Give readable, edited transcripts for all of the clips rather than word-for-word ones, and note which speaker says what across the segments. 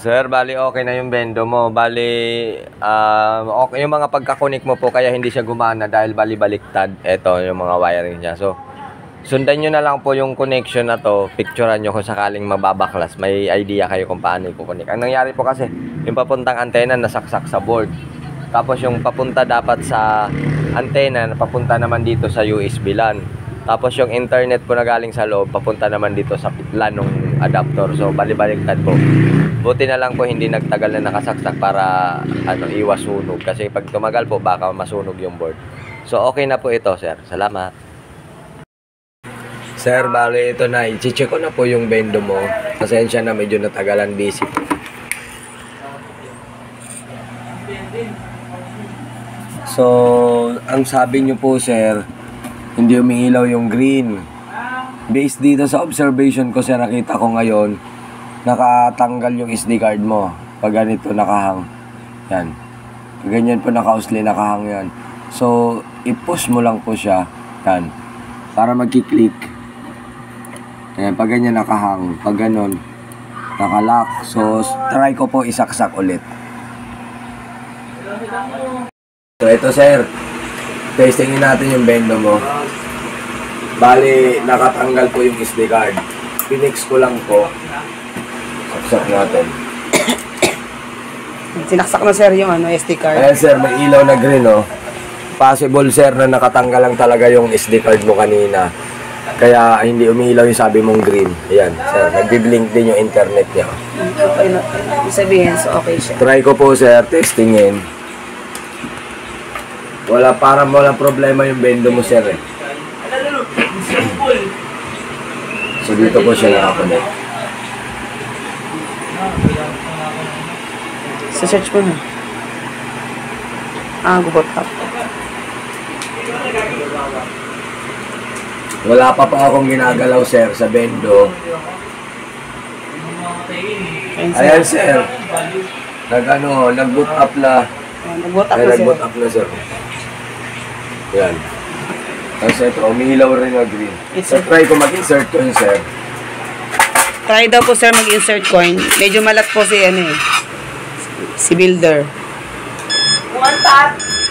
Speaker 1: Sir, bali okay na yung bendo mo. Bali, okay yung mga pagkakunik mo po kaya hindi siya gumana dahil bali-baliktad. Ito yung mga wiring niya. So, sundan nyo na lang po yung connection na to. Picturean nyo kung sakaling mababaklas. May idea kayo kung paano i-connect. Ang nangyari po kasi, yung papuntang antena nasaksak sa board. Tapos yung papunta dapat sa antena, papunta naman dito sa USB LAN. Tapos yung internet po na galing sa loob, papunta naman dito sa LAN ng adapter. So, bali-baliktad po. Buti na lang po hindi nagtagal na nakasaksak para iwas sunog. Kasi pag tumagal po, baka masunog yung board. So, okay na po ito, sir. Salamat. Sir, bali ito na. I-check ko na po yung bendo mo. Pasensya na, medyo natagalan, busy. So, ang sabi nyo po, sir, hindi umiilaw yung green. Based dito sa observation ko, sir, nakita ko ngayon, nakatanggal yung SD card mo. Pag ganito, nakahang. Yan. Pag ganyan po nakausli, nakahang yan. So, i-push mo lang po siya. Yan. Para magkiklik. Yan. Pag ganyan nakahang. Pag ganon, nakalock. So, try ko po isaksak ulit. So, ito, sir. Testingin natin yung bendo mo. Bali, nakatanggal po yung SD card. Pinix ko lang po. Saksak natin.
Speaker 2: Sinaksak na sir yung SD card.
Speaker 1: Ayan sir, may ilaw na green oh. Possible sir na nakatanggal lang talaga yung SD card mo kanina. Kaya hindi umiilaw yung sabi mong green. Ayan sir, nagbiblink din yung internet niya.
Speaker 2: Okay na. Sabihin, so okay siya.
Speaker 1: Try ko po sir, testingin. Walang problema yung bendo mo sir eh. So dito po siya nakakonect.
Speaker 2: Sa search mo na. Gubot up.
Speaker 1: Wala pa akong ginagalaw sir sa bendo. Ayan sir. Nag-boot up na.
Speaker 2: Nag-boot up na sir.
Speaker 1: Nag-boot up na sir. Ayan. Tapos ito, umihilaw rin na green. So try ko mag-insert coin sir.
Speaker 2: Try daw po sir mag-insert coin. Medyo malat po si builder.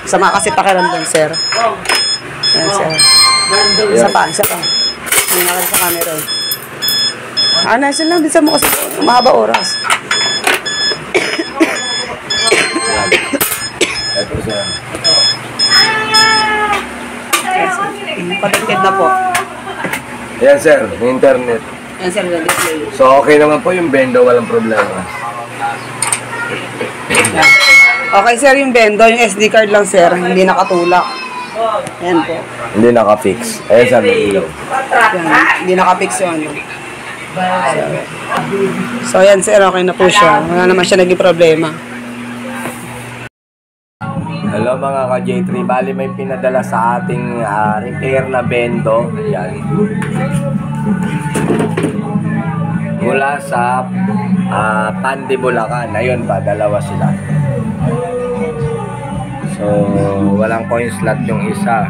Speaker 2: Sama kasi pakiramdam sir. Ayan sir. Isa pa. Hindi na kasi sa camera eh. Nasa lang din sa mo kasi mahaba oras.
Speaker 1: Ito sir.
Speaker 2: Connected na po.
Speaker 1: Ayan sir, internet.
Speaker 2: Ayan sir, display.
Speaker 1: So okay naman po yung bendo, walang problema.
Speaker 2: Okay sir, yung bendo, yung SD card lang sir, hindi nakatulak. Ayan po.
Speaker 1: Hindi naka-fix. Ayan sir, may ilaw.
Speaker 2: Hindi naka-fix yung So ayan sir, okay na po siya. Wala naman siya naging problema.
Speaker 1: Hello mga ka-J3, bali may pinadala sa ating repair na bendo. Ayan. Mula sa Pandi, Bulacan. Ayun pa, dalawa sila. So, walang coin slot yung isa.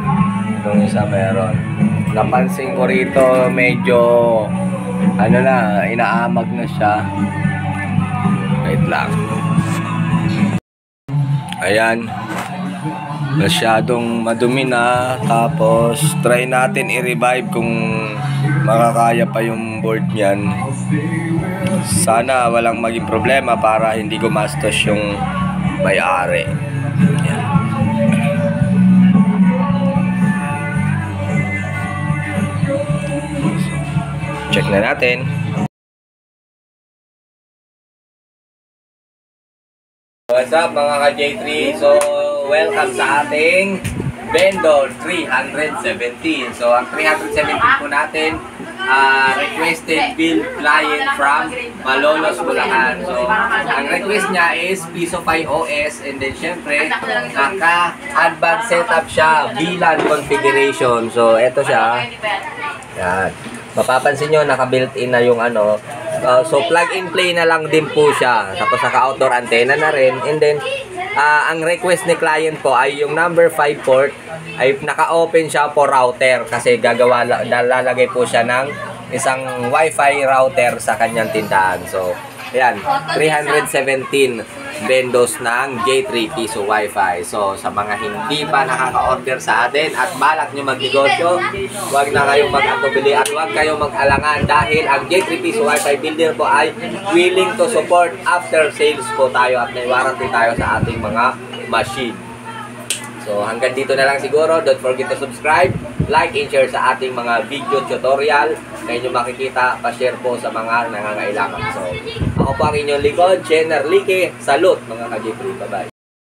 Speaker 1: Yung isa meron. Napansin ko rito, medyo inaamag na siya. Wait lang. Ayan. Masyadong madumi na. Tapos try natin i-revive kung makakaya pa yung board niyan. Sana walang maging problema para hindi gumastos yung may-ari. Ayan. Check na natin. What's up mga ka-J3? So, welcome sa ating bendo 317. So, ang 317 po natin, requested build client from Malolos, Bulacan. So, ang request niya is Pisofy OS and then syempre, naka-advanced setup siya, VLAN configuration. So, eto siya. Yan. Mapapansin nyo, naka-built-in na yung so, plug-and-play na lang din po siya. Tapos, naka-outdoor antenna na rin. And then, ang request ni client po ay yung number 5 port ay naka-open siya for router kasi lalagay po siya ng isang wifi router sa kanyang tindahan. So, ayan, 317 bendos ng J3 Piso Wi-Fi. So, sa mga hindi pa nakaka-order sa atin at balak nyo magnegosyo, huwag na kayong mag-atubili at huwag kayong mag-alangan dahil ang J3 Piso Wi-Fi builder po ay willing to support after sales po tayo at may warranty tayo sa ating mga machine. So, hanggang dito na lang siguro. Don't forget to subscribe, like, and share sa ating mga video tutorial na inyo makikita. Pa-share po sa mga nangangailangan. So, ako po ang inyong likod, Jenner Lique. Salute mga ka-J3. Bye-bye.